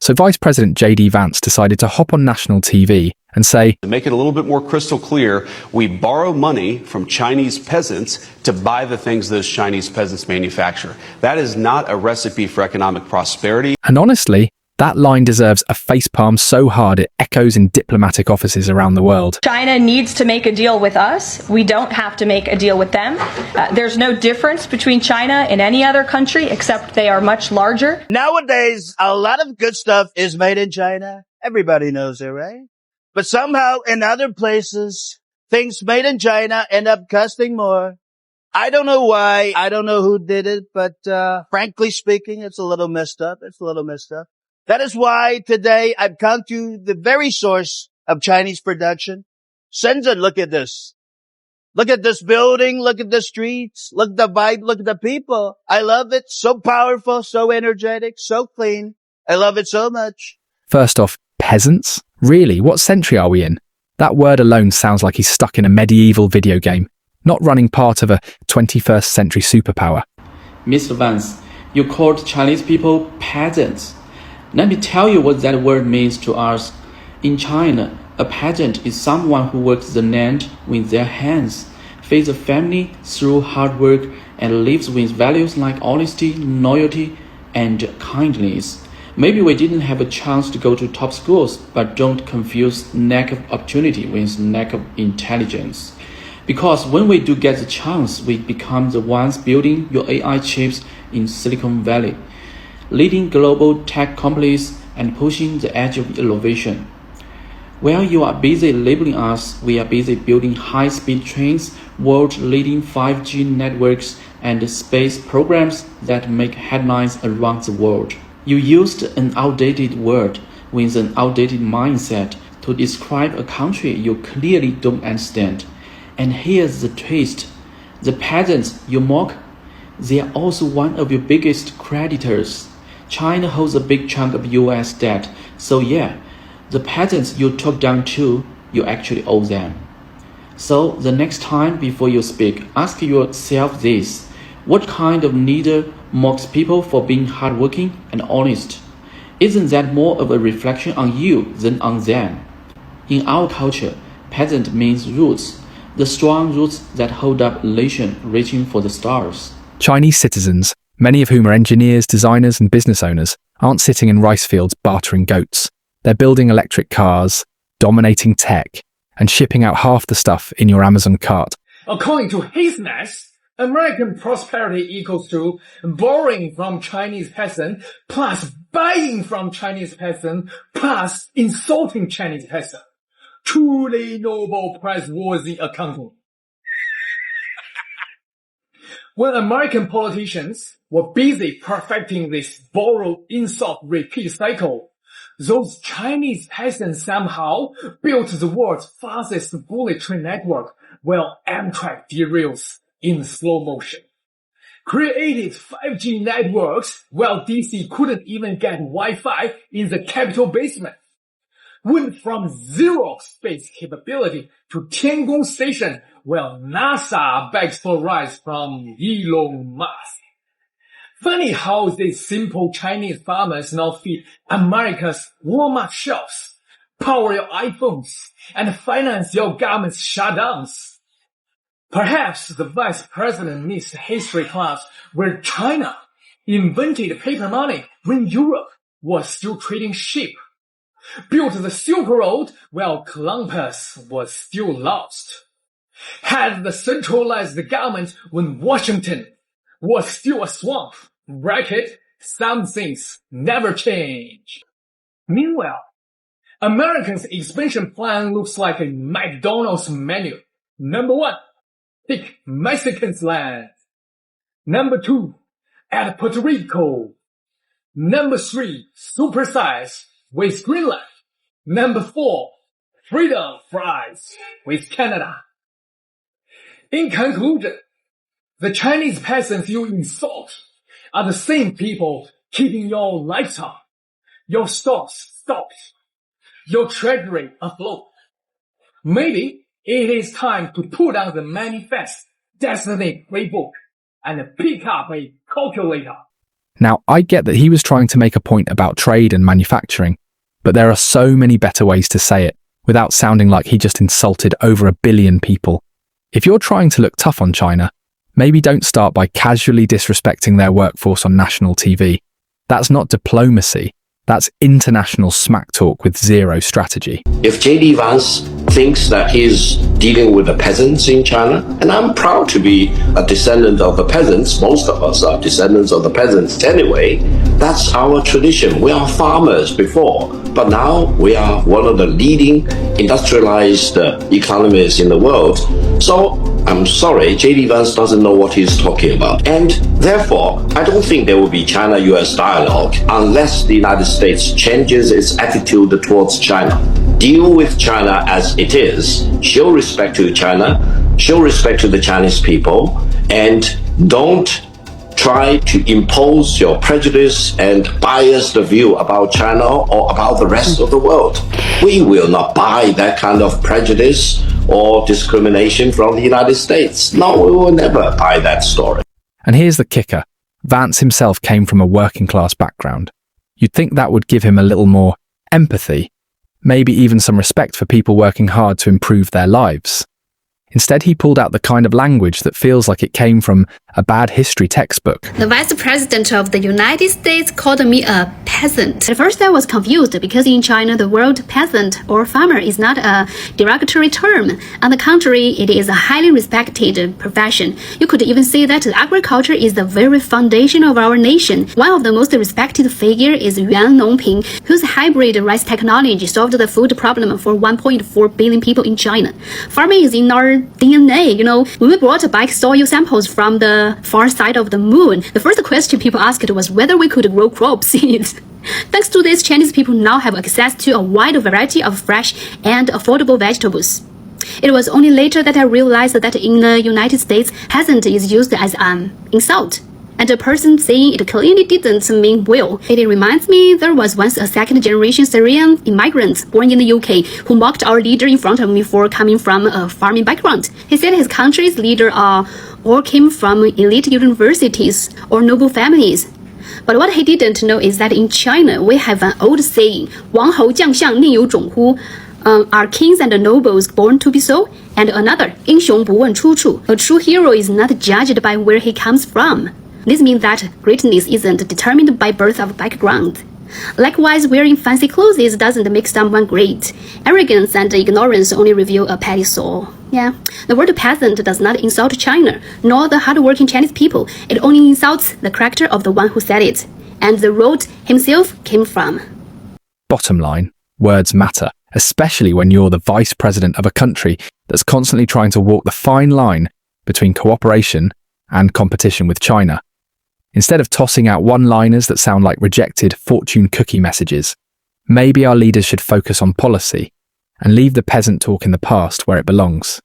So Vice President JD Vance decided to hop on national TV and say, to make it a little bit more crystal clear, we borrow money from Chinese peasants to buy the things those Chinese peasants manufacture. That is not a recipe for economic prosperity. And honestly, that line deserves a facepalm so hard it echoes in diplomatic offices around the world. China needs to make a deal with us. We don't have to make a deal with them. There's no difference between China and any other country except they are much larger. Nowadays, a lot of good stuff is made in China. Everybody knows it, right? But somehow in other places, things made in China end up costing more. I don't know why. I don't know who did it, but frankly speaking, it's a little messed up. That is why today I've come to the very source of Chinese production. Shenzhen, look at this. Look at this building. Look at the streets. Look at the vibe. Look at the people. I love it. So powerful, so energetic, so clean. I love it so much. First off, peasants? Really? What century are we in? That word alone sounds like he's stuck in a medieval video game, not running part of a 21st century superpower. Mr. Vance, you called Chinese people peasants. Let me tell you what that word means to us. In China, a peasant is someone who works the land with their hands, feeds a family through hard work, and lives with values like honesty, loyalty, and kindness. Maybe we didn't have a chance to go to top schools, but don't confuse lack of opportunity with lack of intelligence. Because when we do get the chance, we become the ones building your AI chips in Silicon Valley, leading global tech companies and pushing the edge of innovation. While you are busy labeling us, we are busy building high-speed trains, world-leading 5G networks, and space programs that make headlines around the world. You used an outdated word with an outdated mindset to describe a country you clearly don't understand. And here's the twist. The peasants you mock, they are also one of your biggest creditors. China holds a big chunk of US debt, so yeah, the peasants you talk down to, you actually owe them. So the next time before you speak, ask yourself this: what kind of leader mocks people for being hardworking and honest? Isn't that more of a reflection on you than on them? In our culture, peasant means roots, the strong roots that hold up a nation reaching for the stars. Chinese citizens, many of whom are engineers, designers, and business owners, aren't sitting in rice fields bartering goats. They're building electric cars, dominating tech, and shipping out half the stuff in your Amazon cart. According to his math, American prosperity equals to borrowing from Chinese peasant plus buying from Chinese peasant plus insulting Chinese peasant. Truly Nobel Prize-worthy accounting. When American politicians were busy perfecting this borrow insult repeat cycle, those Chinese peasants somehow built the world's fastest bullet train network while Amtrak derails in slow motion. Created 5G networks while DC couldn't even get Wi-Fi in the Capitol basement. Went from zero space capability to Tiangong Station while NASA begs for rides from Elon Musk. Funny how these simple Chinese farmers now feed America's Walmart shelves, power your iPhones, and finance your government's shutdowns. Perhaps the vice president missed history class where China invented paper money when Europe was still trading sheep. Built the Silk Road while Columbus was still lost. Had the centralized government when Washington was still a swamp. Bracket, some things never change. Meanwhile, Americans' expansion plan looks like a McDonald's menu. Number 1, take Mexicans' land. Number 2, add Puerto Rico. Number 3, supersize with Greenland. Number 4, freedom fries with Canada. In conclusion, the Chinese peasants you insult are the same people keeping your lights on, your stocks stocked, your treasury afloat. Maybe it is time to put down the manifest destiny playbook and pick up a calculator. Now, I get that he was trying to make a point about trade and manufacturing, but there are so many better ways to say it without sounding like he just insulted over 1 billion people. If you're trying to look tough on China, maybe don't start by casually disrespecting their workforce on national TV. That's not diplomacy. That's international smack talk with zero strategy. If JD Vance thinks that he's dealing with the peasants in China, and I'm proud to be a descendant of the peasants, most of us are descendants of the peasants anyway, that's our tradition. We are farmers before, but now we are one of the leading industrialized economies in the world. So I'm sorry, JD Vance doesn't know what he's talking about. And therefore, I don't think there will be China-US dialogue unless the United States changes its attitude towards China. Deal with China as it is. Show respect to China, show respect to the Chinese people, and don't try to impose your prejudice and biased view about China or about the rest of the world. We will not buy that kind of prejudice or discrimination from the United States. No, we will never buy that story. And here's the kicker. Vance himself came from a working class background. You'd think that would give him a little more empathy, maybe even some respect for people working hard to improve their lives. Instead, he pulled out the kind of language that feels like it came from a bad history textbook. The Vice President of the United States called me a peasant. At first I was confused because in China the word peasant or farmer is not a derogatory term. On the contrary, it is a highly respected profession. You could even say that agriculture is the very foundation of our nation. One of the most respected figures is Yuan Nongping, whose hybrid rice technology solved the food problem for 1.4 billion people in China. Farming is in our DNA. When we brought back soil samples from the far side of the moon, the first question people asked was whether we could grow crops in it. Thanks to this, Chinese people now have access to a wide variety of fresh and affordable vegetables. It was only later that I realized that in the United States, peasant is used as an insult. And a person saying it clearly didn't mean well. It reminds me there was once a second-generation Syrian immigrant born in the UK who mocked our leader in front of me for coming from a farming background. He said his country's leader all came from elite universities or noble families. But what he didn't know is that in China we have an old saying, 王侯将相宁有种乎? Are kings and nobles born to be so? And another, 英雄不问出处. A true hero is not judged by where he comes from. This means that greatness isn't determined by birth or background. Likewise, wearing fancy clothes doesn't make someone great. Arrogance and ignorance only reveal a petty soul. Yeah, the word peasant does not insult China, nor the hardworking Chinese people. It only insults the character of the one who said it, and the road himself came from. Bottom line, words matter, especially when you're the vice president of a country that's constantly trying to walk the fine line between cooperation and competition with China. Instead of tossing out one-liners that sound like rejected fortune cookie messages, maybe our leaders should focus on policy and leave the peasant talk in the past where it belongs.